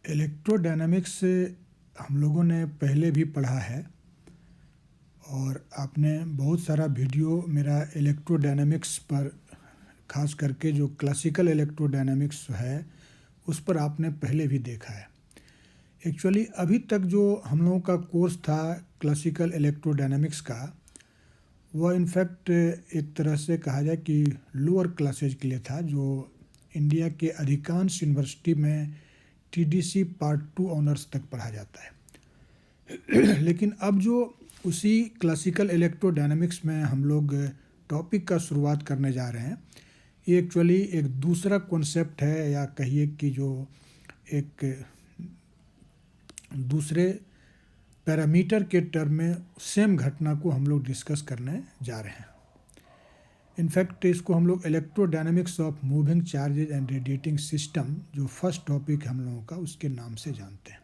Electrodynamics हम लोगों ने पहले भी पढ़ा है और आपने बहुत सारा वीडियो मेरा इलेक्ट्रोडायनामिक्स पर, खास करके जो क्लासिकल इलेक्ट्रोडायनामिक्स है उस पर आपने पहले भी देखा है। एक्चुअली अभी तक जो हम लोगों का कोर्स था क्लासिकल इलेक्ट्रोडायनामिक्स का, वह इनफैक्ट एक तरह से कहा जाए कि लोअर क्लासेज के लिए था, जो इंडिया के अधिकांश यूनिवर्सिटी में टीडीसी पार्ट 2 ऑनर्स तक पढ़ा जाता है। लेकिन अब जो उसी क्लासिकल इलेक्ट्रोडायनामिक्स में हम लोग टॉपिक का शुरुआत करने जा रहे हैं, ये एक्चुअली एक दूसरा कॉन्सेप्ट है, या कहिए कि जो एक दूसरे पैरामीटर के टर्म में सेम घटना को हम लोग डिस्कस करने जा रहे हैं। इनफैक्ट इसको हम लोग electrodynamics of moving charges and radiating system, जो फर्स्ट टॉपिक हम लोगों का, उसके नाम से जानते हैं।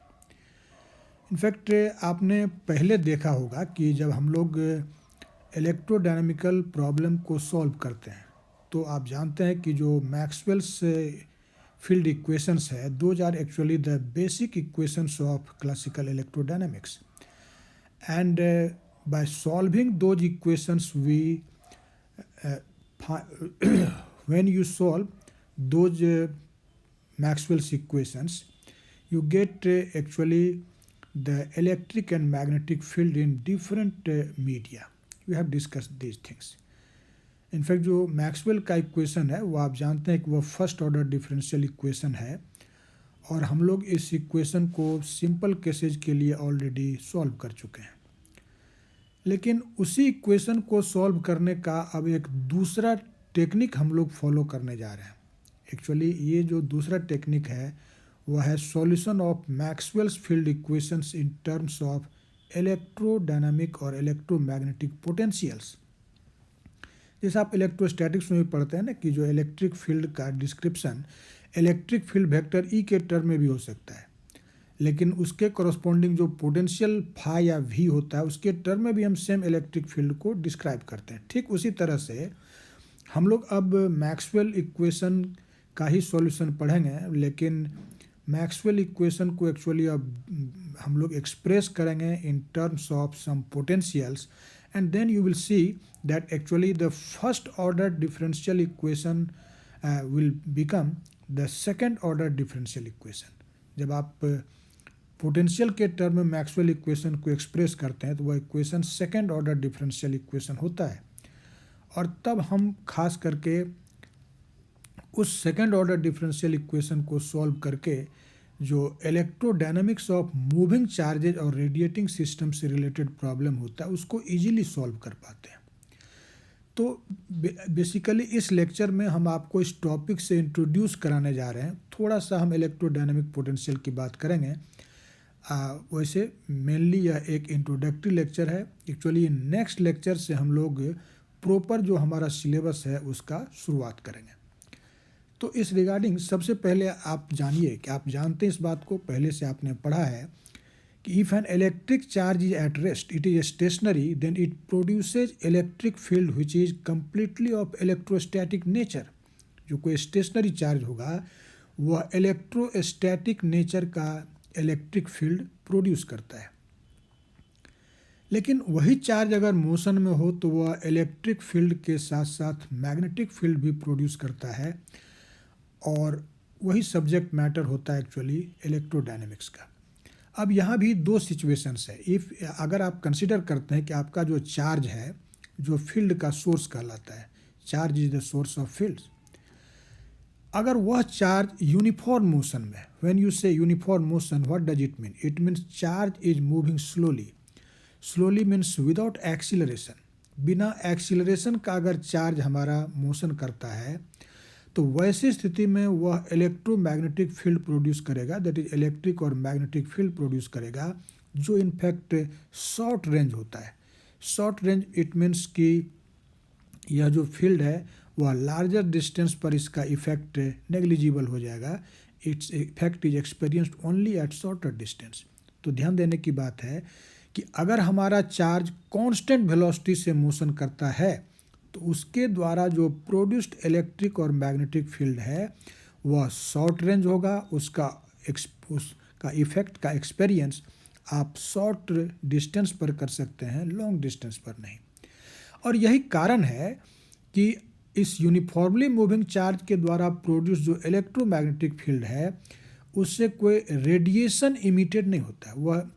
इनफैक्ट आपने पहले देखा होगा कि जब हम लोग इलेक्ट्रोडायनामिकल प्रॉब्लम को सॉल्व करते हैं तो आप जानते हैं कि जो मैक्सवेल्स फील्ड इक्वेशंस है, those are actually the basic equations of classical electrodynamics, and by solving those equations when you solve those Maxwell's equations, you get actually the electric and magnetic field in different media. We have discussed these things. In fact जो Maxwell का equation है वो आप जानते हैं कि वह first order differential equation है, और हम लोग इस इक्वेशन को सिंपल केसेज के लिए ऑलरेडी सॉल्व कर चुके हैं। लेकिन उसी इक्वेशन को सॉल्व करने का अब एक दूसरा टेक्निक हम लोग फॉलो करने जा रहे हैं। एक्चुअली ये जो दूसरा टेक्निक है वह है solution of Maxwell's field equations in terms of electrodynamic और इलेक्ट्रोमैग्नेटिक पोटेंशियल्स। जैसे आप इलेक्ट्रोस्टैटिक्स में भी पढ़ते हैं ना कि जो इलेक्ट्रिक फील्ड का description electric field vector E के टर्म में भी हो सकता है, लेकिन उसके कॉरस्पॉन्डिंग जो पोटेंशियल फाई या वी होता है उसके टर्म में भी हम सेम इलेक्ट्रिक फील्ड को डिस्क्राइब करते हैं। ठीक उसी तरह से हम लोग अब मैक्सवेल इक्वेशन का ही सॉल्यूशन पढ़ेंगे, लेकिन मैक्सवेल इक्वेशन को एक्चुअली अब हम लोग एक्सप्रेस करेंगे in terms of some potentials, and then you will see that actually the first order differential equation will become the second order differential equation. जब आप पोटेंशियल के टर्म में मैक्सवेल इक्वेशन को एक्सप्रेस करते हैं तो वह equation second order differential equation होता है, और तब हम खास करके उस सेकेंड ऑर्डर डिफरेंशियल इक्वेशन को सॉल्व करके जो इलेक्ट्रोडायनामिक्स ऑफ मूविंग चार्जेज और रेडिएटिंग सिस्टम से रिलेटेड प्रॉब्लम होता है उसको इजीली सॉल्व कर पाते हैं। तो बेसिकली इस लेक्चर में हम आपको इस टॉपिक से इंट्रोड्यूस कराने जा रहे हैं। थोड़ा सा हम इलेक्ट्रोडायनामिक पोटेंशियल की बात करेंगे। वैसे मेनली यह एक इंट्रोडक्टरी लेक्चर है। एक्चुअली नेक्स्ट लेक्चर से हम लोग प्रॉपर जो हमारा सिलेबस है उसका शुरुआत करेंगे। तो इस रिगार्डिंग सबसे पहले आप जानिए कि आप जानते हैं इस बात को, पहले से आपने पढ़ा है कि if an electric charge is at rest it is stationary then it produces electric field which is completely of electrostatic nature. जो कोई स्टेशनरी चार्ज होगा वह इलेक्ट्रोस्टैटिक नेचर का इलेक्ट्रिक फील्ड प्रोड्यूस करता है, लेकिन वही चार्ज अगर मोशन में हो तो वह इलेक्ट्रिक फील्ड के साथ साथ मैग्नेटिक फील्ड भी प्रोड्यूस करता है, और वही सब्जेक्ट मैटर होता है एक्चुअली इलेक्ट्रोडायनामिक्स का। अब यहाँ भी दो सिचुएशंस है। इफ़ अगर आप कंसिडर करते हैं कि आपका जो चार्ज है जो फील्ड का सोर्स कहलाता है, charge is the source of fields, अगर वह चार्ज यूनिफॉर्म मोशन में, व्हेन यू से uniform motion what does it mean? It means charge is moving slowly. Slowly means without acceleration. बिना एक्सीलरेशन का अगर चार्ज हमारा मोशन करता है तो वैसी स्थिति में वह इलेक्ट्रोमैग्नेटिक फील्ड प्रोड्यूस करेगा, दैट इज इलेक्ट्रिक और मैग्नेटिक फील्ड प्रोड्यूस करेगा, जो इनफैक्ट शॉर्ट रेंज होता है। शॉर्ट रेंज इट मीन्स कि यह जो फील्ड है वह लार्जर डिस्टेंस पर इसका इफेक्ट नेग्लिजिबल हो जाएगा। It's effect is experienced only at shorter distance. तो ध्यान देने की बात है कि अगर हमारा चार्ज कांस्टेंट वेलोसिटी से मोशन करता है तो उसके द्वारा जो प्रोड्यूस्ड इलेक्ट्रिक और मैग्नेटिक फील्ड है वह शॉर्ट रेंज होगा, उसका का इफ़ेक्ट का एक्सपीरियंस आप शॉर्ट डिस्टेंस पर कर सकते हैं, लॉन्ग डिस्टेंस पर नहीं। और यही कारण है कि इस यूनिफॉर्मली मूविंग चार्ज के द्वारा प्रोड्यूस जो इलेक्ट्रोमैग्नेटिक फील्ड है उससे कोई रेडिएशन इमिटेड नहीं होता है। वह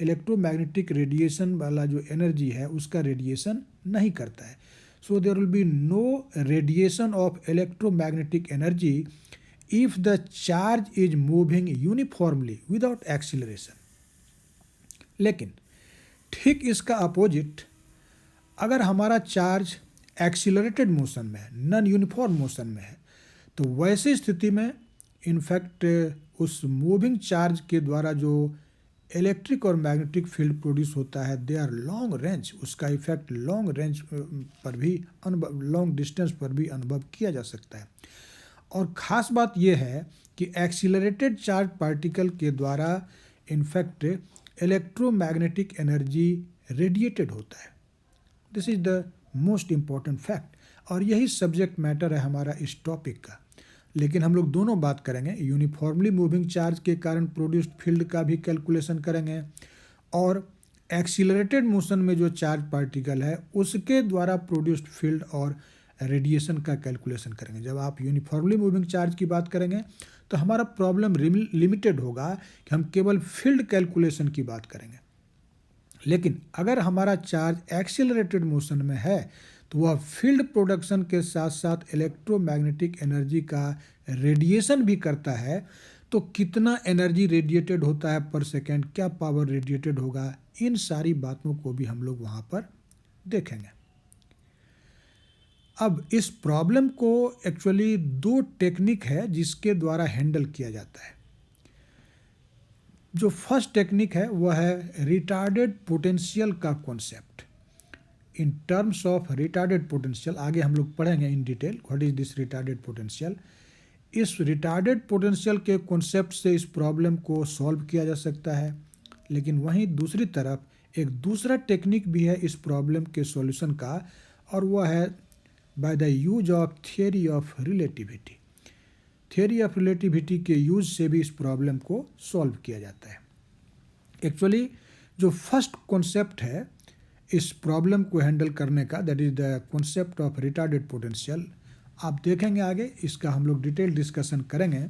इलेक्ट्रोमैग्नेटिक रेडिएशन वाला जो एनर्जी है उसका रेडिएशन नहीं करता है। So there will be no radiation of electromagnetic energy if the charge is moving uniformly without acceleration. लेकिन ठीक इसका अपोजिट, अगर हमारा चार्ज एक्सीलरेटेड मोशन में है, नॉन यूनिफॉर्म मोशन में है, तो वैसी स्थिति में इनफैक्ट उस मूविंग चार्ज के द्वारा जो इलेक्ट्रिक और मैग्नेटिक फील्ड प्रोड्यूस होता है दे आर लॉन्ग रेंज, उसका इफेक्ट लॉन्ग रेंज पर भी लॉन्ग डिस्टेंस पर भी अनुभव किया जा सकता है। और ख़ास बात यह है कि एक्सीलरेटेड चार्ज पार्टिकल के द्वारा इनफैक्ट इलेक्ट्रोमैग्नेटिक एनर्जी रेडिएटेड होता है। This is the most important fact, और यही सब्जेक्ट मैटर है हमारा इस टॉपिक का। लेकिन हम लोग दोनों बात करेंगे, यूनिफॉर्मली मूविंग चार्ज के कारण प्रोड्यूस्ड फील्ड का भी कैलकुलेशन करेंगे और एक्सीलरेटेड मोशन में जो चार्ज पार्टिकल है उसके द्वारा प्रोड्यूस्ड फील्ड और रेडिएशन का कैलकुलेशन करेंगे। जब आप यूनिफॉर्मली मूविंग चार्ज की बात करेंगे तो हमारा प्रॉब्लम लिमिटेड होगा कि हम केवल फील्ड कैलकुलेशन की बात करेंगे। लेकिन अगर हमारा चार्ज एक्सीलरेटेड मोशन में है तो वह फील्ड प्रोडक्शन के साथ साथ इलेक्ट्रोमैग्नेटिक एनर्जी का रेडिएशन भी करता है। तो कितना एनर्जी रेडिएटेड होता है पर सेकेंड, क्या पावर रेडिएटेड होगा, इन सारी बातों को भी हम लोग वहाँ पर देखेंगे। अब इस प्रॉब्लम को एक्चुअली दो टेक्निक है जिसके द्वारा हैंडल किया जाता है। जो फर्स्ट टेक्निक है वह है रिटार्डेड पोटेंशियल का concept. In terms of retarded potential आगे हम लोग पढ़ेंगे in detail what is this retarded potential. इस रिटार्डेड पोटेंशियल के कॉन्सेप्ट से इस प्रॉब्लम को सॉल्व किया जा सकता है। लेकिन वहीं दूसरी तरफ एक दूसरा टेक्निक भी है इस प्रॉब्लम के सॉल्यूशन का, और वह है bye the use of theory of relativity. Theory of relativity के यूज से भी इस प्रॉब्लम को सॉल्व किया जाता है। एक्चुअली जो फर्स्ट कॉन्सेप्ट है इस प्रॉब्लम को हैंडल करने का, that is the concept of retarded potential, आप देखेंगे आगे इसका हम लोग डिटेल डिस्कशन करेंगे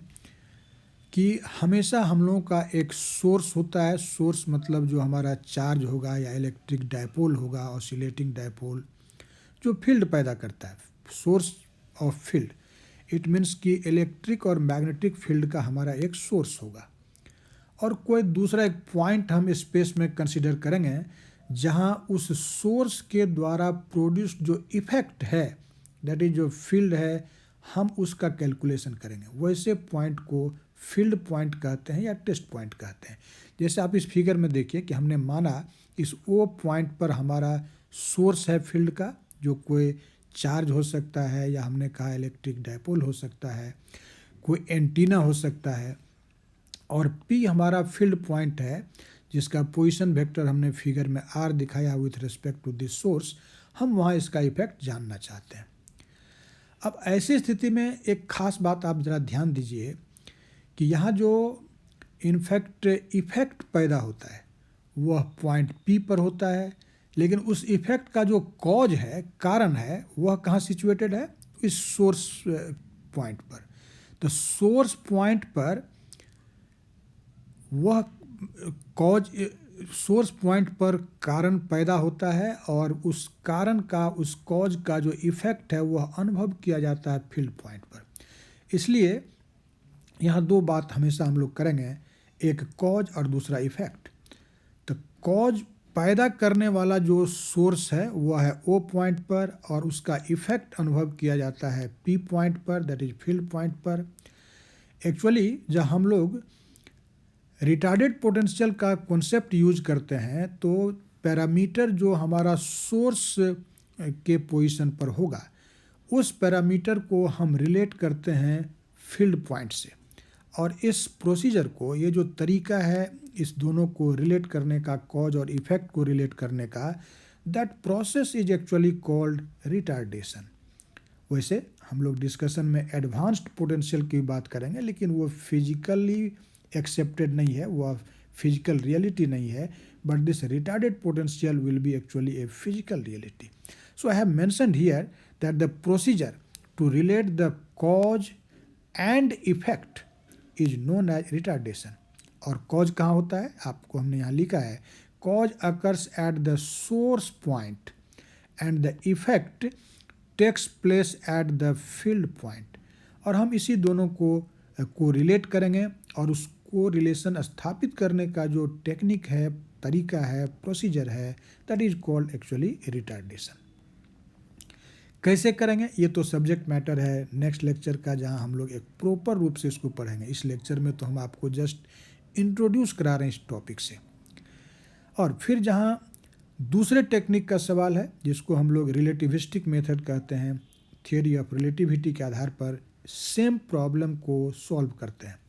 कि हमेशा हम लोगों का एक सोर्स होता है। सोर्स मतलब जो हमारा चार्ज होगा या इलेक्ट्रिक डायपोल होगा, ऑसिलेटिंग डायपोल, जो फील्ड पैदा करता है, source of field. It means कि इलेक्ट्रिक और मैग्नेटिक फील्ड का हमारा एक सोर्स होगा, और कोई दूसरा एक पॉइंट हम स्पेस में कंसिडर करेंगे जहां उस सोर्स के द्वारा प्रोड्यूस्ड जो इफेक्ट है, दैट इज जो फील्ड है, हम उसका कैलकुलेशन करेंगे। वैसे पॉइंट को फील्ड पॉइंट कहते हैं या टेस्ट पॉइंट कहते हैं। जैसे आप इस फिगर में देखिए कि हमने माना इस ओ पॉइंट पर हमारा सोर्स है फील्ड का, जो कोई चार्ज हो सकता है या हमने कहा इलेक्ट्रिक डायपोल हो सकता है, कोई एंटीना हो सकता है, और पी हमारा फील्ड पॉइंट है जिसका पोजीशन वेक्टर हमने फिगर में आर दिखाया with respect to this source. हम वहाँ इसका इफेक्ट जानना चाहते हैं। अब ऐसी स्थिति में एक खास बात आप ज़रा ध्यान दीजिए कि यहाँ जो इनफैक्ट इफेक्ट पैदा होता है वह पॉइंट पी पर होता है, लेकिन उस इफेक्ट का जो कॉज है, कारण है, वह कहाँ सिचुएटेड है, इस सोर्स पॉइंट पर। तो सोर्स पॉइंट पर वह कॉज, सोर्स पॉइंट पर कारण पैदा होता है और उस कारण का, उस कॉज का जो इफेक्ट है वह अनुभव किया जाता है फील्ड पॉइंट पर। इसलिए यहाँ दो बात हमेशा हम लोग करेंगे, एक कॉज और दूसरा इफेक्ट। तो कॉज पैदा करने वाला जो सोर्स है वह है ओ पॉइंट पर, और उसका इफेक्ट अनुभव किया जाता है पी पॉइंट पर, दैट इज फील्ड पॉइंट पर। एक्चुअली जब हम लोग रिटार्डेड पोटेंशियल का कॉन्सेप्ट यूज करते हैं तो पैरामीटर जो हमारा सोर्स के पोजीशन पर होगा उस पैरामीटर को हम रिलेट करते हैं फील्ड पॉइंट से। और इस प्रोसीजर को, ये जो तरीका है इस दोनों को रिलेट करने का, कॉज और इफेक्ट को रिलेट करने का, that process is actually called retardation. वैसे हम लोग डिस्कशन में एडवांस्ड पोटेंशियल की बात करेंगे, लेकिन वो फिजिकली एक्सेप्टेड नहीं है, वह फिजिकल रियलिटी नहीं है, but this retarded potential will be actually a physical reality. So I have mentioned here that the procedure to relate the cause and effect is known as retardation. और cause कहाँ होता है, आपको हमने यहाँ लिखा है, cause occurs at the source point and the effect takes place at the field point. और हम इसी दोनों को रिलेट करेंगे और उसको रिलेशन स्थापित करने का जो टेक्निक है, तरीका है, प्रोसीजर है, that is called actually retardation. कैसे करेंगे ये तो सब्जेक्ट मैटर है नेक्स्ट लेक्चर का, जहां हम लोग एक प्रॉपर रूप से इसको पढ़ेंगे. इस लेक्चर में तो हम आपको जस्ट इंट्रोड्यूस करा रहे हैं इस टॉपिक से. और फिर जहां दूसरे टेक्निक का सवाल है, जिसको हम लोग रिलेटिविस्टिक मेथड कहते हैं, थियोरी ऑफ रिलेटिविटी के आधार पर सेम प्रॉब्लम को सॉल्व करते हैं.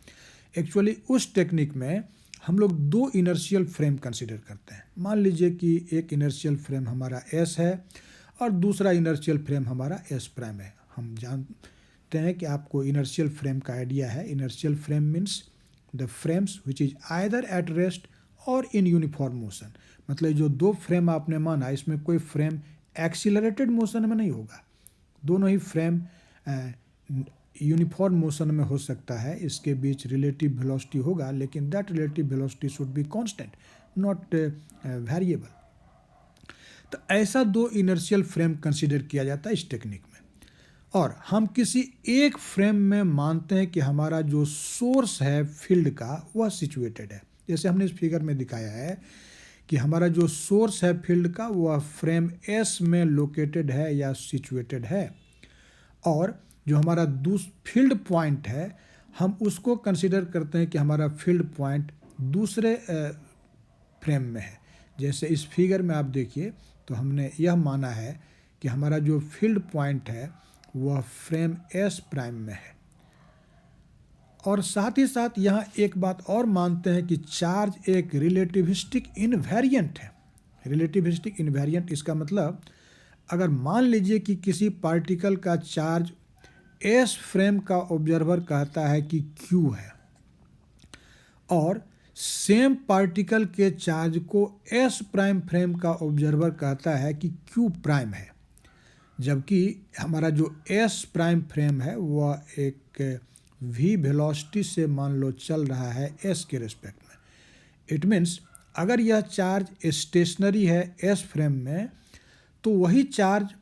एक्चुअली उस टेक्निक में हम लोग दो इनर्शियल फ्रेम कंसिडर करते हैं. मान लीजिए कि एक इनर्शियल फ्रेम हमारा एस है और दूसरा इनर्शियल फ्रेम हमारा एस प्राइम है. हम जानते हैं कि आपको इनर्शियल फ्रेम का आइडिया है. Inertial frame means the frames which is either at rest और इन यूनिफॉर्म मोशन. मतलब जो दो फ्रेम आपने माना, इसमें कोई फ्रेम एक्सीलरेटेड मोशन में नहीं होगा, दोनों ही फ्रेम यूनिफॉर्म मोशन में हो सकता है. इसके बीच रिलेटिव वेलोसिटी होगा, लेकिन that relative velocity should be constant, not variable. तो ऐसा दो इनर्शियल फ्रेम कंसीडर किया जाता है इस टेक्निक में. और हम किसी एक फ्रेम में मानते हैं कि हमारा जो सोर्स है फील्ड का वह सिचुएटेड है. जैसे हमने इस फिगर में दिखाया है कि हमारा जो सोर्स है फील्ड का वह फ्रेम एस में लोकेटेड है या सिचुएटेड है, और जो हमारा फील्ड पॉइंट है हम उसको कंसीडर करते हैं कि हमारा फील्ड पॉइंट दूसरे फ्रेम में है. जैसे इस फिगर में आप देखिए तो हमने यह माना है कि हमारा जो फील्ड पॉइंट है वह फ्रेम एस प्राइम में है. और साथ ही साथ यहाँ एक बात और मानते हैं कि चार्ज एक रिलेटिविस्टिक इनवेरिएंट है. रिलेटिविस्टिक इनवेरिएंट इसका मतलब, अगर मान लीजिए कि किसी पार्टिकल का चार्ज एस फ्रेम का ऑब्जर्वर कहता है कि क्यू है, और सेम पार्टिकल के चार्ज को एस प्राइम फ्रेम का ऑब्जर्वर कहता है कि क्यू प्राइम है, जबकि हमारा जो एस प्राइम फ्रेम है वह एक वी वेलोसिटी से मान लो चल रहा है एस के रिस्पेक्ट में. इट मीन्स अगर यह चार्ज स्टेशनरी है एस फ्रेम में, तो वही चार्ज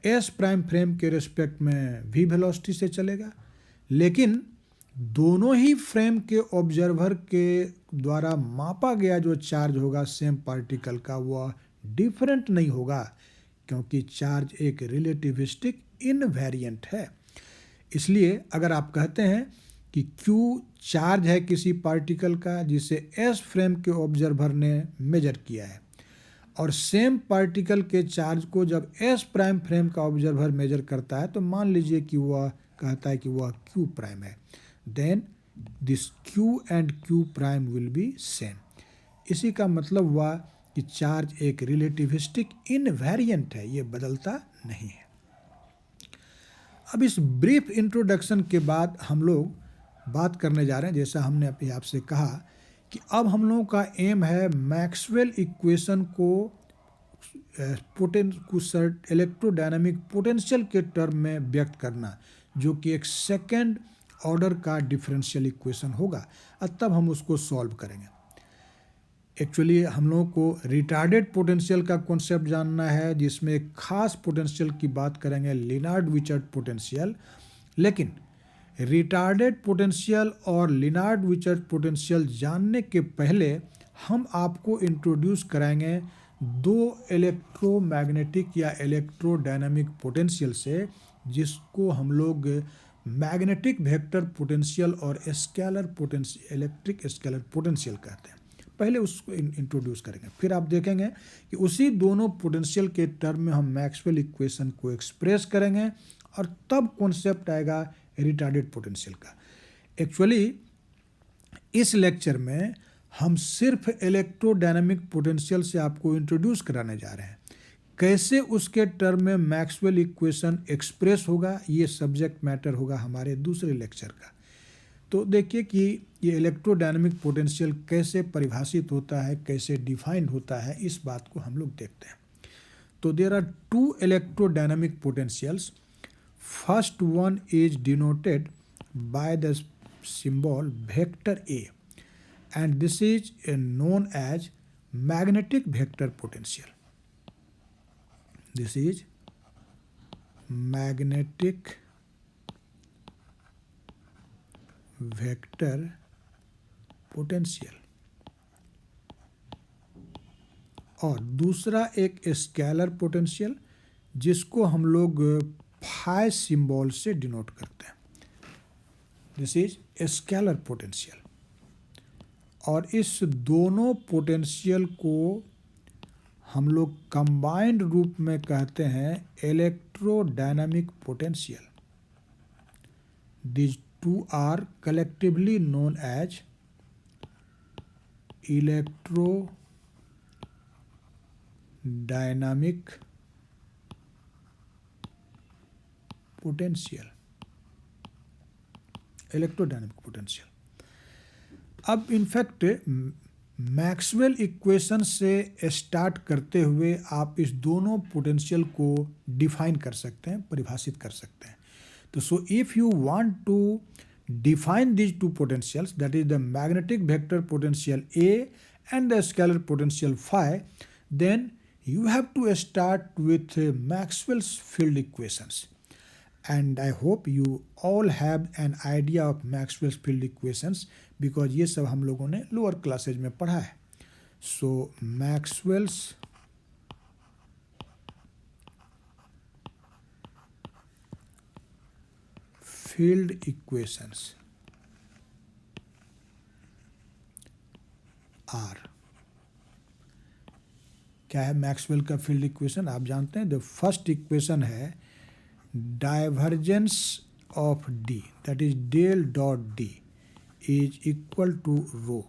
एस प्राइम फ्रेम के रिस्पेक्ट में वी वेलोसिटी से चलेगा. लेकिन दोनों ही फ्रेम के ऑब्जर्वर के द्वारा मापा गया जो चार्ज होगा सेम पार्टिकल का वह डिफरेंट नहीं होगा, क्योंकि चार्ज एक रिलेटिविस्टिक इनवेरिएंट है. इसलिए अगर आप कहते हैं कि Q चार्ज है किसी पार्टिकल का जिसे S फ्रेम के ऑब्जर्वर ने मेजर किया है, और सेम पार्टिकल के चार्ज को जब S प्राइम फ्रेम का ऑब्जर्वर मेजर करता है तो मान लीजिए कि वह कहता है कि वह Q प्राइम है, then this Q and Q prime will be same. इसी का मतलब हुआ कि चार्ज एक रिलेटिविस्टिक इनवेरिएंट है, ये बदलता नहीं है. अब इस ब्रीफ इंट्रोडक्शन के बाद हम लोग बात करने जा रहे हैं, जैसा हमने अभी आपसे कहा कि अब हम लोगों का एम है मैक्सवेल इक्वेशन को इलेक्ट्रोडायनामिक पोटेंशियल के टर्म में व्यक्त करना, जो कि एक सेकेंड ऑर्डर का डिफरेंशियल इक्वेशन होगा, और तब हम उसको सॉल्व करेंगे. एक्चुअली हम लोगों को रिटार्डेड पोटेंशियल का कॉन्सेप्ट जानना है, जिसमें एक खास पोटेंशियल की बात करेंगे, लिनार्ड विचर्ड पोटेंशियल. लेकिन रिटार्डेड पोटेंशियल और लिनार्ड विचर्ड पोटेंशियल जानने के पहले हम आपको इंट्रोड्यूस कराएंगे दो इलेक्ट्रोमैग्नेटिक या इलेक्ट्रोडायनामिक पोटेंशियल से, जिसको हम लोग मैग्नेटिक वेक्टर पोटेंशियल और scalar potential, electric scalar potential कहते हैं. पहले उसको इंट्रोड्यूस करेंगे, फिर आप देखेंगे कि उसी दोनों पोटेंशियल के टर्म में हम मैक्सवेल इक्वेशन को एक्सप्रेस करेंगे, और तब कॉन्सेप्ट आएगा रिटार्डेड पोटेंशियल का. एक्चुअली इस लेक्चर में हम सिर्फ इलेक्ट्रोडायनामिक पोटेंशियल से आपको इंट्रोड्यूस कराने जा रहे हैं. कैसे उसके टर्म में मैक्सवेल इक्वेशन एक्सप्रेस होगा, ये सब्जेक्ट मैटर होगा हमारे दूसरे लेक्चर का. तो देखिए कि ये इलेक्ट्रोडायनेमिक पोटेंशियल कैसे परिभाषित होता है, कैसे डिफाइंड होता है, इस बात को हम लोग देखते हैं। तो there are two electrodynamic potentials. First one is denoted by the symbol vector A, and this is known as magnetic vector potential. This is magnetic vector potential. और दूसरा एक स्केलर पोटेंशियल जिसको हम लोग फाई सिंबल से denote करते हैं. This is scalar potential. और इस दोनों पोटेंशियल को हम लोग कंबाइंड रूप में कहते हैं electrodynamic potential. These two are collectively known as electrodynamic potential. Electrodynamic potential. अब इनफैक्ट मैक्सवेल इक्वेशन से स्टार्ट करते हुए आप इस दोनों पोटेंशियल को डिफाइन कर सकते हैं, परिभाषित कर सकते हैं. तो so if you want to define these two potentials, that is the magnetic vector potential A and the scalar potential phi, then you have to start with Maxwell's field equations. And I hope you all have an idea of Maxwell's field equations because ये सब हम लोगों ने lower classes में पढ़ा है. So Maxwell's field equations are, क्या है मैक्सवेल का फील्ड इक्वेशन आप जानते हैं. द फर्स्ट इक्वेशन है divergence of D, that is del dot D is equal to rho.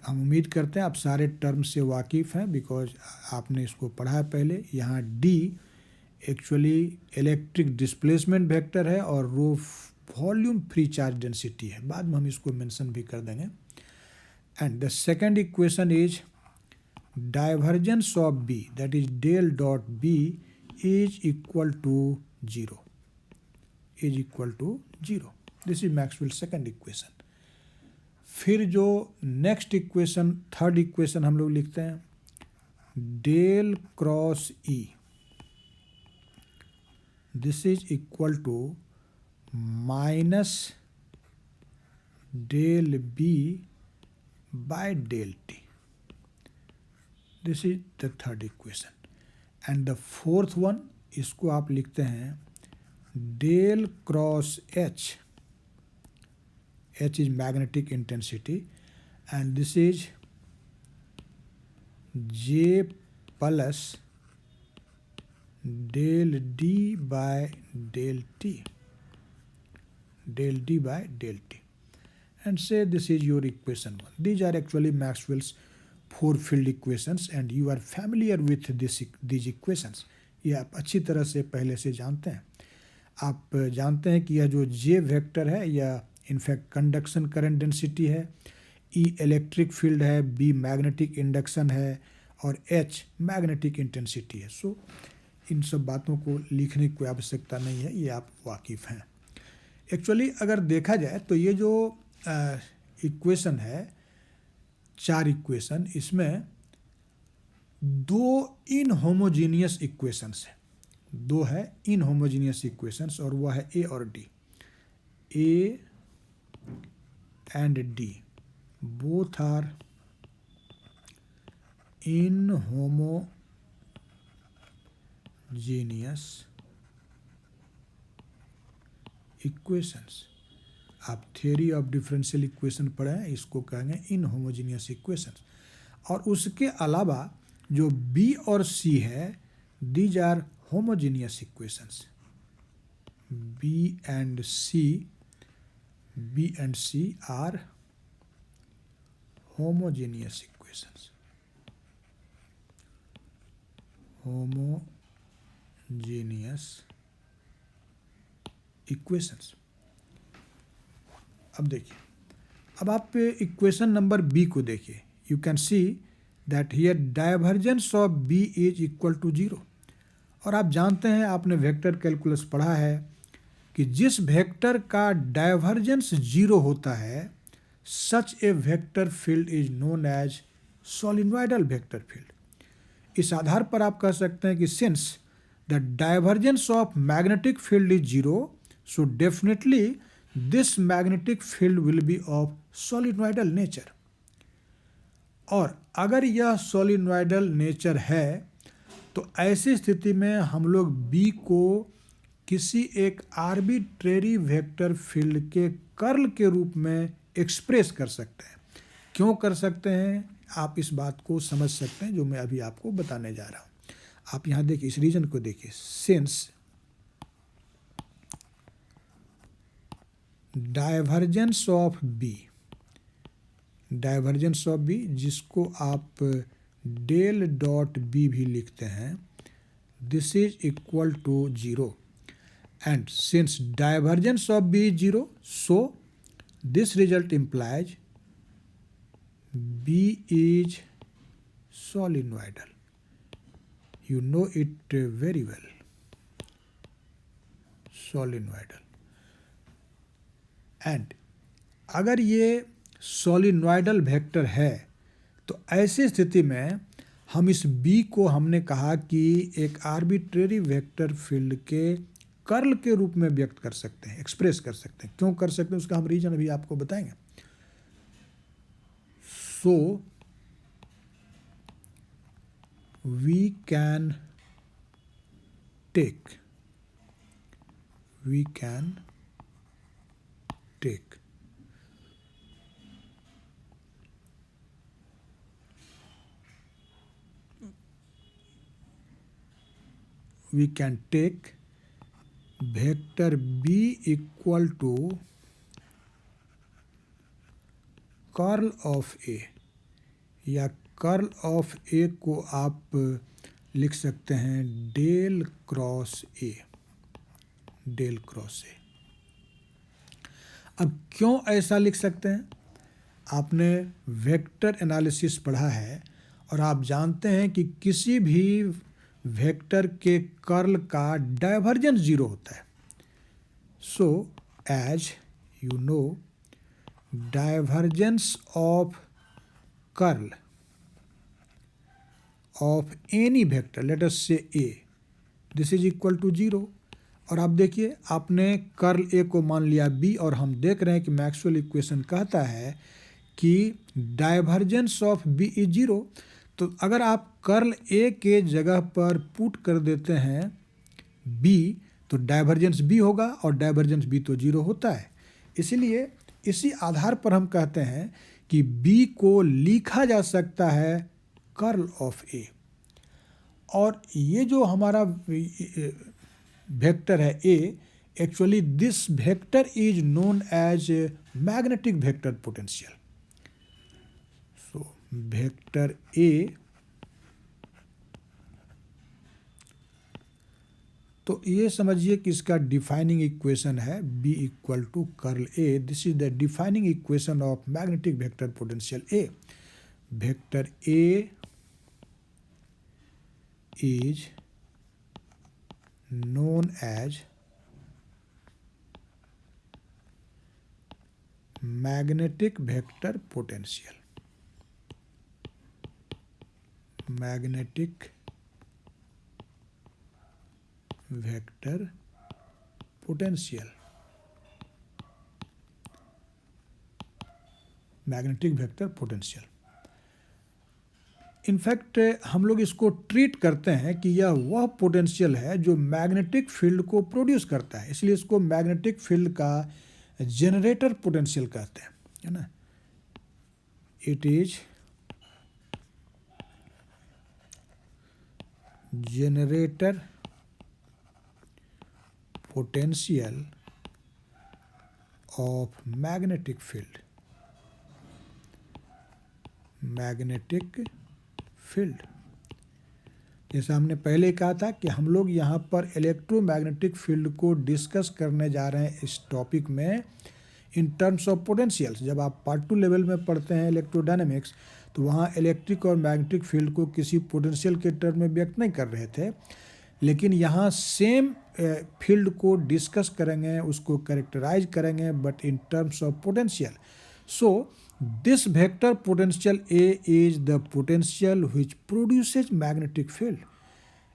हम उम्मीद करते हैं आप सारे टर्म से वाकिफ़ हैं बिकॉज आपने इसको पढ़ा है पहले. यहाँ D actually electric displacement vector है और rho volume free charge density है. बाद में हम इसको मेंशन भी कर देंगे. And the second equation is divergence of B, that is del dot B is equal to zero, is equal to zero. This is Maxwell second equation. फिर जो नेक्स्ट इक्वेशन, थर्ड इक्वेशन हम लोग लिखते हैं del cross E, this is equal to minus del B by del T. This is the third equation. And the fourth one, इसको आप लिखते हैं del cross H. H is magnetic intensity and this is J plus del D by del T, del D by del T, and say this is your equation 1. These are actually Maxwell's four field equations and you are familiar with these equations. ये आप अच्छी तरह से पहले से जानते हैं. आप जानते हैं कि यह जो J वेक्टर है यह इनफैक्ट कंडक्शन करंट डेंसिटी है, E इलेक्ट्रिक फील्ड है, B मैग्नेटिक इंडक्शन है और H मैग्नेटिक इंटेंसिटी है. सो इन सब बातों को लिखने की कोई आवश्यकता नहीं है, ये आप वाकिफ़ हैं. एक्चुअली अगर देखा जाए तो ये जो इक्वेशन है, चार इक्वेशन, इसमें दो इनहोमोजीनियस इक्वेशंस है. दो है इनहोमोजीनियस इक्वेशंस और वह है ए और D. A and D both are inhomogeneous equations. आप थियोरी ऑफ डिफरेंशियल इक्वेशन पढ़े हैं, इसको कहेंगे इनहोमोजीनियस इक्वेशंस. और उसके अलावा जो बी और सी है, these are homogeneous equations. B and C are homogeneous equations. Homogeneous equations. अब देखिए, अब आप इक्वेशन नंबर बी को देखिए, you can see that here divergence of B is equal to 0। और आप जानते हैं, आपने वेक्टर कैलकुलस पढ़ा है कि जिस वेक्टर का डाइवर्जेंस 0 होता है, such a vector field is known as solenoidal vector field. इस आधार पर आप कह सकते हैं कि since the divergence of magnetic field is 0, so definitely this magnetic field will be of solenoidal nature. और अगर यह सोलिनॉइडल नेचर है तो ऐसी स्थिति में हम लोग बी को किसी एक आर्बिट्रेरी वेक्टर फील्ड के कर्ल के रूप में एक्सप्रेस कर सकते हैं। क्यों कर सकते हैं, आप इस बात को समझ सकते हैं जो मैं अभी आपको बताने जा रहा हूँ। आप यहाँ देखिए, इस रीजन को देखिए, since divergence of B, divergence of B जिसको आप डेल डॉट बी भी लिखते हैं, this is equal to 0, and since divergence of B is 0, so this result implies B is solenoidal. You know it very well, solenoidal. And अगर ये सोलिनॉइडल vector है तो ऐसी स्थिति में हम इस B को हमने कहा कि एक आर्बिट्रेरी वेक्टर फील्ड के कर्ल के रूप में व्यक्त कर सकते हैं, एक्सप्रेस कर सकते हैं। क्यों कर सकते हैं उसका हम रीजन अभी आपको बताएंगे। So we can take vector B equal to curl of A, या कर्ल ऑफ A को आप लिख सकते हैं del cross A, del cross A। अब क्यों ऐसा लिख सकते हैं, आपने वेक्टर एनालिसिस पढ़ा है और आप जानते हैं कि किसी भी वेक्टर के कर्ल का डाइवर्जेंस 0 होता है। So as you know, divergence of curl of any vector, let us say A, this is equal to 0। और आप देखिए, आपने कर्ल A को मान लिया B, और हम देख रहे हैं कि मैक्सवेल इक्वेशन कहता है कि डाइवर्जेंस ऑफ B इज 0। तो अगर आप कर्ल A के जगह पर पुट कर देते हैं B, तो डाइवर्जेंस B होगा, और डाइवर्जेंस B तो 0 होता है। इसलिए इसी आधार पर हम कहते हैं कि B को लिखा जा सकता है कर्ल ऑफ A। और ये जो हमारा वेक्टर है A, actually this vector is known as magnetic vector potential. So vector A, तो ये समझिए कि इसका डिफाइनिंग इक्वेशन है B equal to curl A। This is the defining equation of magnetic vector potential A। Vector A is known as magnetic vector potential, magnetic vector potential, magnetic vector potential. In fact हम लोग इसको treat करते हैं कि यह वह potential है जो मैग्नेटिक फील्ड को प्रोड्यूस करता है, इसलिए इसको मैग्नेटिक फील्ड का जनरेटर पोटेंशियल कहते हैं, है ना। It is generator potential of magnetic field, magnetic field. जैसा हमने पहले कहा था कि हम लोग यहाँ पर इलेक्ट्रोमैग्नेटिक फील्ड को डिस्कस करने जा रहे हैं इस टॉपिक में। इन टर्म्स ऑफ पोटेंशियल्स। जब आप पार्ट 2 लेवल में पढ़ते हैं इलेक्ट्रोडायनेमिक्स तो वहाँ इलेक्ट्रिक और मैग्नेटिक फील्ड को किसी पोटेंशियल के टर्म में व्यक्त नहीं कर रहे थे, लेकिन यहाँ सेम फील्ड को डिस्कस करेंगे, उसको कैरेक्टराइज करेंगे, but in terms of potential. So this vector potential A is the potential which produces magnetic field.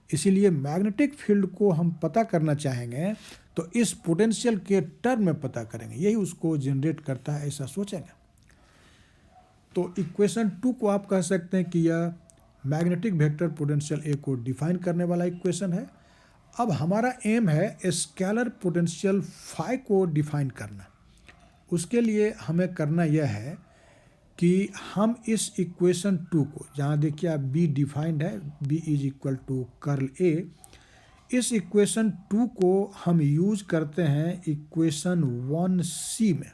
इसीलिए मैग्नेटिक फील्ड को हम पता करना चाहेंगे तो इस पोटेंशियल के टर्म में पता करेंगे, यही उसको जनरेट करता है, ऐसा सोचेंगे। तो इक्वेशन 2 को आप कह सकते हैं कि यह मैग्नेटिक वेक्टर पोटेंशियल ए को डिफाइन करने वाला इक्वेशन है। अब हमारा एम है स्केलर पोटेंशियल फाई को डिफाइन करना। उसके लिए हमें करना यह है कि हम इस इक्वेशन 2 को, जहाँ देखिए आप बी डिफाइंड है, B is equal to curl A, इस इक्वेशन 2 को हम यूज करते हैं इक्वेशन 1c में।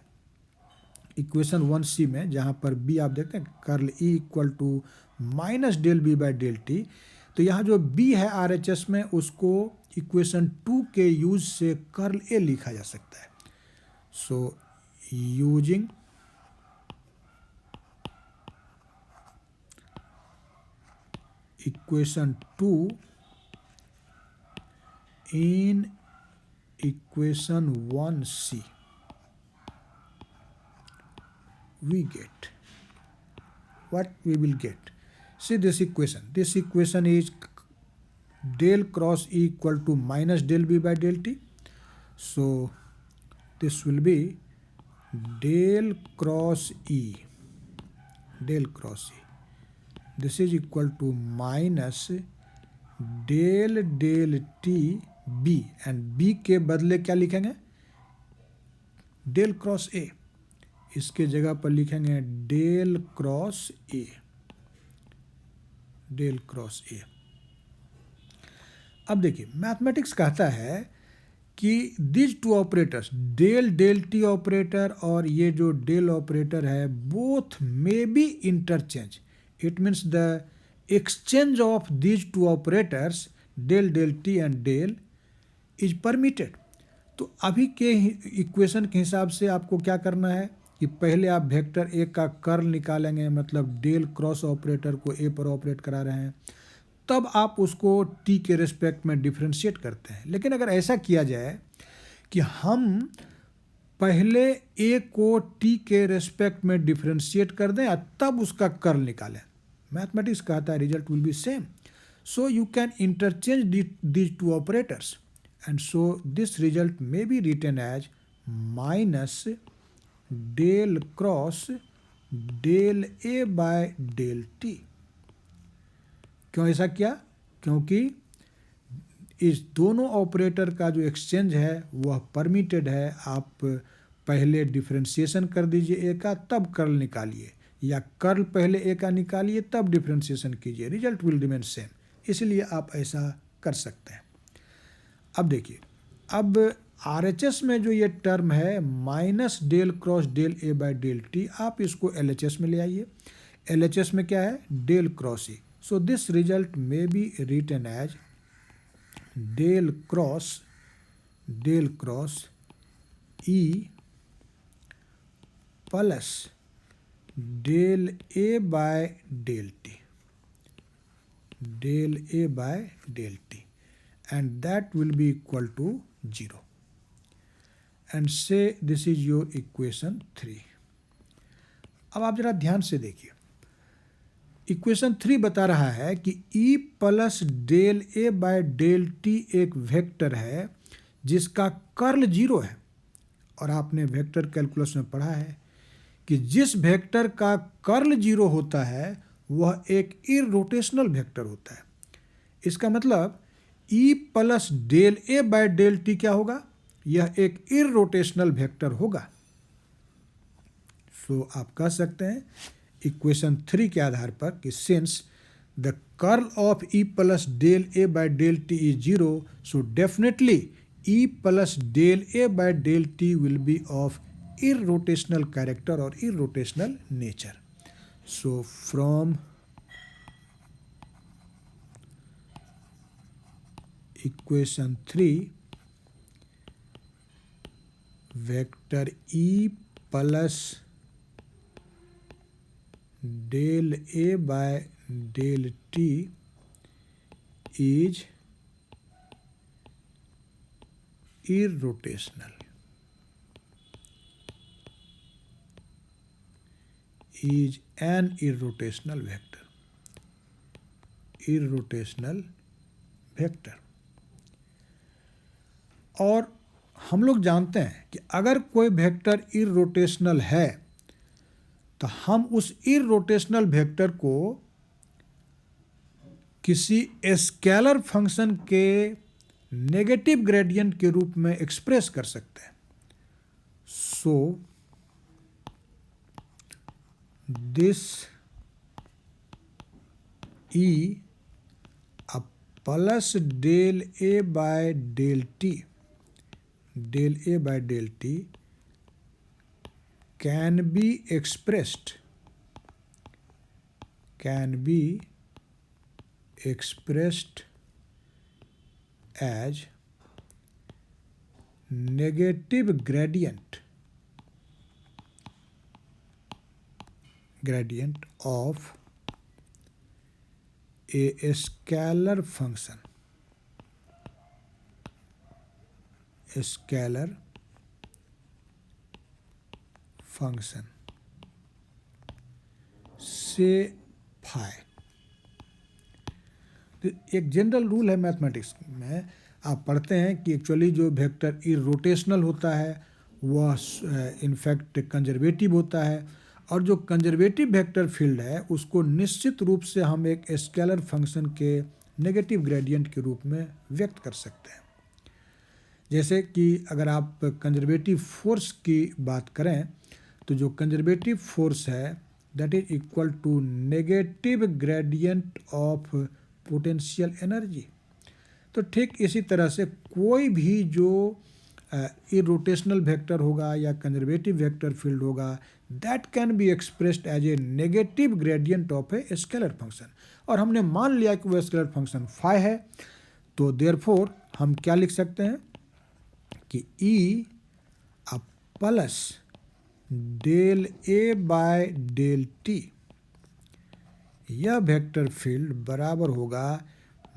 इक्वेशन 1c में जहाँ पर बी आप देखते हैं curl E equal to minus del B by del T, तो यहाँ जो बी है RHS में उसको इक्वेशन 2 के यूज से कर्ल ए लिखा जा सकता है। So using equation 2 in equation 1c we get what we will get. See this equation is del cross E equal to minus del B by del T. So this will be del cross E, this is equal to minus del T B, and B के बदले क्या लिखेंगे, del cross ए, इसके जगह पर लिखेंगे del cross A, del cross A. अब देखिए मैथमेटिक्स कहता है कि this two operators, del t operator और ये जो डेल ऑपरेटर है, both may be interchange. It means the exchange of this two operators del t and del is permitted. तो अभी के इक्वेशन के हिसाब से आपको क्या करना है कि पहले आप वेक्टर ए का कर्ल निकालेंगे, मतलब डेल क्रॉस ऑपरेटर को ए पर ऑपरेट करा रहे हैं, तब आप उसको टी के रिस्पेक्ट में डिफ्रेंशिएट करते हैं। लेकिन अगर ऐसा किया जाए कि हम पहले ए को टी के रिस्पेक्ट में डिफ्रेंशिएट कर दें और तब उसका कर्ल निकालें, मैथमेटिक्स कहता है result will be same. So you can interchange these two operators, and so this result may be written as minus del cross del A by del T। क्यों ऐसा किया? क्योंकि इस दोनों ऑपरेटर का जो एक्सचेंज है वह परमिटेड है। आप पहले डिफ्रेंशिएशन कर दीजिए ए का, तब कर्ल निकालिए, या कर्ल पहले ए का निकालिए तब डिफ्रेंशिएशन कीजिए, रिजल्ट विल रिमेन सेम। इसलिए आप ऐसा कर सकते हैं। अब देखिए, अब RHS में जो ये टर्म है minus del cross del A by del t, आप इसको LHS में ले आइए। LHS में क्या है, del cross E. So this result may be written as del cross E plus del A by del t, del A by del t, and that will be equal to 0, and say this is your equation 3। अब आप जरा ध्यान से देखिए, equation 3 बता रहा है कि E plus del A by del t एक वेक्टर है जिसका कर्ल 0 है। और आपने वेक्टर कैलकुलस में पढ़ा है कि जिस वेक्टर का कर्ल 0 होता है वह एक इररोटेशनल वेक्टर होता है। इसका मतलब E plus del A by del t क्या होगा, यह एक इररोटेशनल वेक्टर होगा। सो आप कह सकते हैं इक्वेशन 3 के आधार पर कि since the curl of E plus del A by del T is 0, so definitely E plus del A by del T will be of irrotational character और irrotational nature. So from equation 3, vector E plus del A by del T is irrotational, is an irrotational vector, irrotational vector। और हम लोग जानते हैं कि अगर कोई vector इररोटेशनल है तो हम उस इररोटेशनल वेक्टर को किसी स्केलर फंक्शन के नेगेटिव ग्रेडियंट के रूप में एक्सप्रेस कर सकते हैं। So this E a plus del A by del t can be expressed as negative gradient of a scalar function, से फाई। तो एक जनरल रूल है मैथमेटिक्स में, आप पढ़ते हैं कि एक्चुअली जो वेक्टर इररोटेशनल होता है वह इनफैक्ट कंजर्वेटिव होता है, और जो कंजर्वेटिव वेक्टर फील्ड है उसको निश्चित रूप से हम एक स्केलर फंक्शन के नेगेटिव ग्रेडियंट के रूप में व्यक्त कर सकते हैं। जैसे कि अगर आप कंजर्वेटिव फोर्स की बात करें तो जो कंजर्वेटिव फोर्स है that is equal to negative gradient of potential energy. तो ठीक इसी तरह से कोई भी जो इररोटेशनल वेक्टर होगा या कंजर्वेटिव वेक्टर फील्ड होगा that can be expressed as a negative gradient of a scalar function. और हमने मान लिया कि वह स्केलर फंक्शन फाई है, तो देयरफॉर हम क्या लिख सकते हैं कि E a plus del A by del T, यह वेक्टर फील्ड बराबर होगा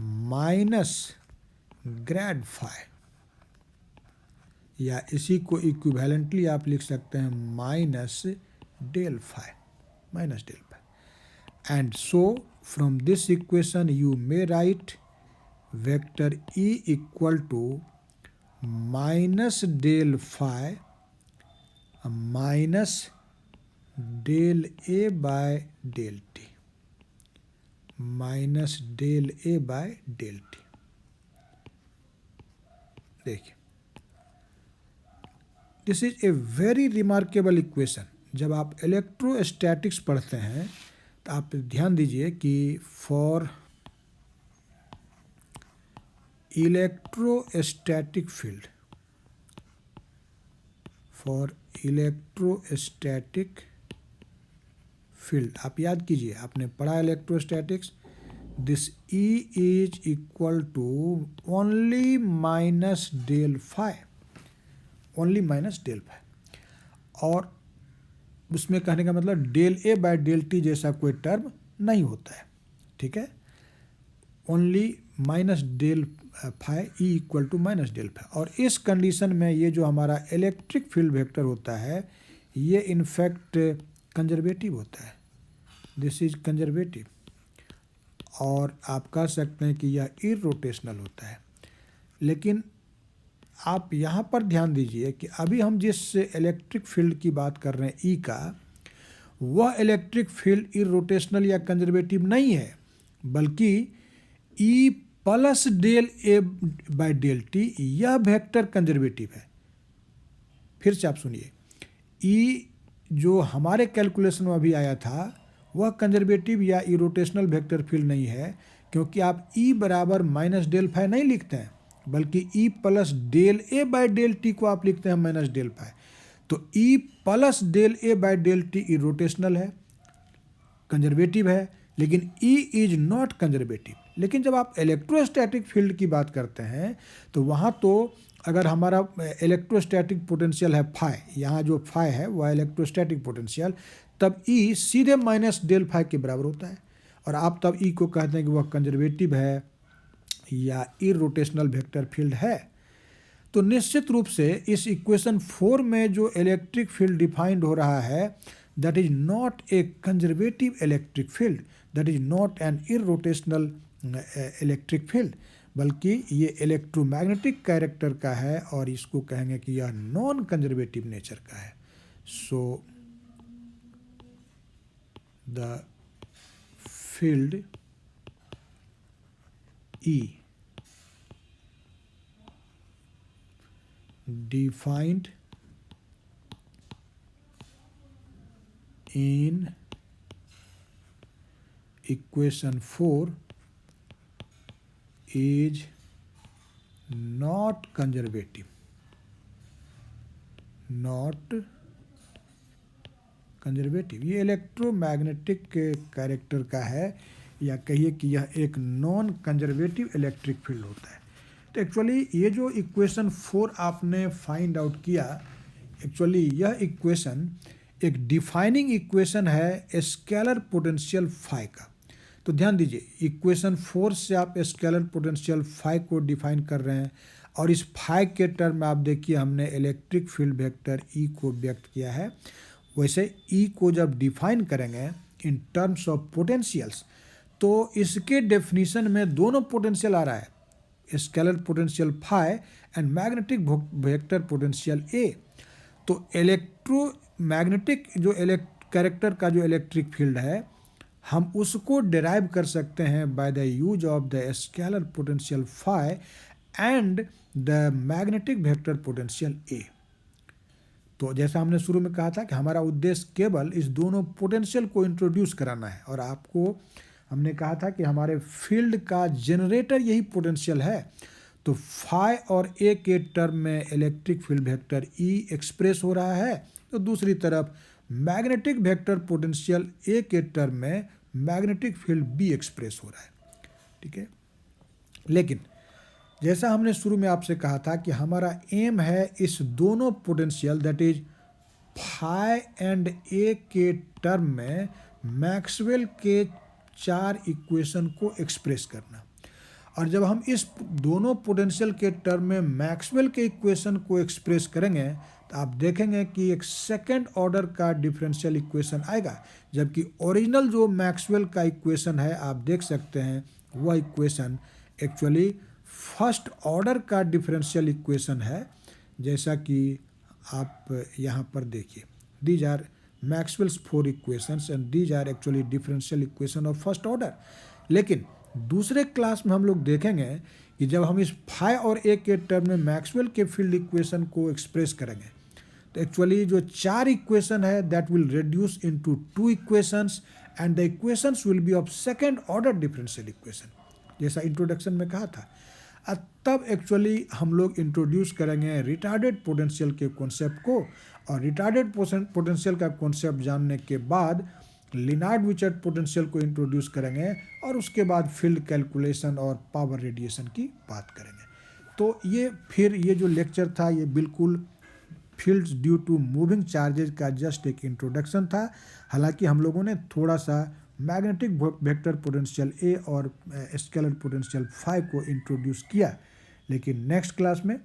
माइनस ग्रेड फाई, या इसी को इक्विवेलेंटली आप लिख सकते हैं minus del phi. And so from this equation you may write vector E equal to minus del phi minus del A by del T, minus del A by del T. देखिए, this is a very remarkable equation. जब आप electrostatics पढ़ते हैं तो आप ध्यान दीजिए कि फॉर इलेक्ट्रोस्टैटिक फील्ड, आप याद कीजिए, आपने पढ़ा electrostatics, this E is equal to only minus del phi, और उसमें कहने का मतलब del A by del t जैसा कोई टर्म नहीं होता है, ठीक है, only minus del phi, E equal to minus del phi. और इस कंडीशन में ये जो हमारा इलेक्ट्रिक फील्ड वेक्टर होता है ये इनफैक्ट कंजर्वेटिव होता है, दिस इज कंजर्वेटिव, और आप कह सकते हैं कि यह इररोटेशनल होता है। लेकिन आप यहाँ पर ध्यान दीजिए कि अभी हम जिस इलेक्ट्रिक फील्ड की बात कर रहे हैं ई का, वह इलेक्ट्रिक फील्ड इररोटेशनल या कंजर्वेटिव नहीं है, बल्कि E plus del A by del T यह वेक्टर कंजर्वेटिव है। फिर से आप सुनिए, ई जो हमारे कैलकुलेशन में अभी आया था वह कंजर्वेटिव या इरोटेशनल वेक्टर फील्ड नहीं है, क्योंकि आप ई बराबर माइनस डेल फाई नहीं लिखते हैं, बल्कि E plus del A by del t को आप लिखते हैं माइनस डेल फाई। तो E plus del A by del t irrotational है, कंजर्वेटिव है, लेकिन ई इज नॉट कंजर्वेटिव। लेकिन जब आप इलेक्ट्रोस्टैटिक फील्ड की बात करते हैं तो वहाँ तो अगर हमारा इलेक्ट्रोस्टैटिक पोटेंशियल है फाई, यहाँ जो फाई है वह इलेक्ट्रोस्टैटिक पोटेंशियल, तब ई सीधे माइनस डेल फाई के बराबर होता है, और आप तब ई को कहते हैं कि वह कंजर्वेटिव है या इरोटेशनल वेक्टर फील्ड है। तो निश्चित रूप से इस इक्वेशन 4 में जो इलेक्ट्रिक फील्ड डिफाइंड हो रहा है, that is not a conservative electric field, that is not an irrotational electric field, बल्कि ये इलेक्ट्रोमैग्नेटिक कैरेक्टर का है, और इसको कहेंगे कि यह नॉन कंजर्वेटिव नेचर का है। So the field E defined in equation 4 is not conservative, not conservative. ये इलेक्ट्रोमैग्नेटिक कैरेक्टर का है, या कहिए कि यह एक नॉन कंजर्वेटिव इलेक्ट्रिक फील्ड होता है। तो एक्चुअली ये जो इक्वेशन 4 आपने फाइंड आउट किया, एक्चुअली यह इक्वेशन एक डिफाइनिंग इक्वेशन है स्केलर पोटेंशियल फाई का। तो ध्यान दीजिए, इक्वेशन 4 से आप स्केलर पोटेंशियल फाई को डिफाइन कर रहे हैं, और इस फाई के टर्म में आप देखिए हमने इलेक्ट्रिक फील्ड वेक्टर ई को व्यक्त किया है। वैसे ई को जब डिफाइन करेंगे इन टर्म्स ऑफ पोटेंशियल्स, तो इसके डेफिनेशन में दोनों पोटेंशियल आ रहा है, scalar potential phi and magnetic vector potential A. तो इलेक्ट्रोमैग्नेटिक जो कैरेक्टर का जो इलेक्ट्रिक फील्ड है, हम उसको डिराइव कर सकते हैं by the use of the scalar potential phi and the magnetic vector potential A. तो जैसा हमने शुरू में कहा था कि हमारा उद्देश्य केवल इस दोनों पोटेंशियल को इंट्रोड्यूस कराना है, और आपको हमने कहा था कि हमारे फील्ड का जनरेटर यही पोटेंशियल है। तो फाई और ए के टर्म में electric field vector E express हो रहा है, तो दूसरी तरफ मैग्नेटिक वेक्टर पोटेंशियल ए के टर्म में मैग्नेटिक फील्ड बी एक्सप्रेस हो रहा है। ठीक है, लेकिन जैसा हमने शुरू में आपसे कहा था कि हमारा एम है इस दोनों potential that is phi and A के टर्म में मैक्सवेल के 4 इक्वेशन को एक्सप्रेस करना। और जब हम इस दोनों पोटेंशियल के टर्म में मैक्सवेल के इक्वेशन को एक्सप्रेस करेंगे, तो आप देखेंगे कि एक सेकेंड ऑर्डर का डिफरेंशियल इक्वेशन आएगा, जबकि ओरिजिनल जो मैक्सवेल का इक्वेशन है आप देख सकते हैं वह इक्वेशन एक्चुअली फर्स्ट ऑर्डर का डिफरेंशियल इक्वेशन है। जैसा कि आप यहाँ पर देखिए, these are Maxwell's 4 equations and these are actually differential equation of first order. लेकिन दूसरे क्लास में हम लोग देखेंगे कि जब हम इस फाई और ए के टर्म में मैक्सवेल के फील्ड इक्वेशन को एक्सप्रेस करेंगे, तो एक्चुअली जो 4 इक्वेशन है that will reduce into 2 equations and the equations will be of second order differential equation, जैसा इंट्रोडक्शन में कहा था। तब एक्चुअली हम लोग इंट्रोड्यूस करेंगे रिटार्डेड पोटेंशियल के कॉन्सेप्ट को, और रिटार्डेड पोटेंशियल का कॉन्सेप्ट जानने के बाद लिनार्ड विचर्ड पोटेंशियल को इंट्रोड्यूस करेंगे, और उसके बाद फील्ड कैलकुलेशन और पावर रेडिएशन की बात करेंगे। तो ये जो लेक्चर था ये बिल्कुल fields due to moving charges का जस्ट एक इंट्रोडक्शन था। हालांकि हम लोगों ने थोड़ा सा मैग्नेटिक वेक्टर पोटेंशियल ए और स्केलर पोटेंशियल फाई को इंट्रोड्यूस किया, लेकिन नेक्स्ट क्लास में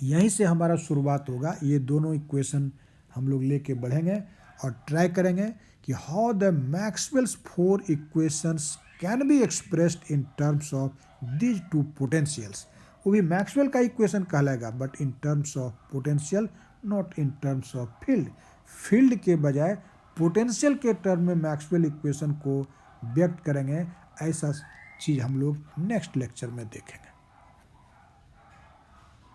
यहीं से हमारा शुरुआत होगा। ये दोनों इक्वेशन हम लोग लेके बढ़ेंगे और ट्राई करेंगे कि how the Maxwell's 4 equations can be expressed in terms of these 2 potentials. वो भी मैक्सवेल का इक्वेशन कहलाएगा, but in terms of potential, not in terms of field. Field के बजाय पोटेंशियल के टर्म में मैक्सवेल इक्वेशन को व्यक्त करेंगे। ऐसा चीज़ हम लोग नेक्स्ट लेक्चर में देखेंगे।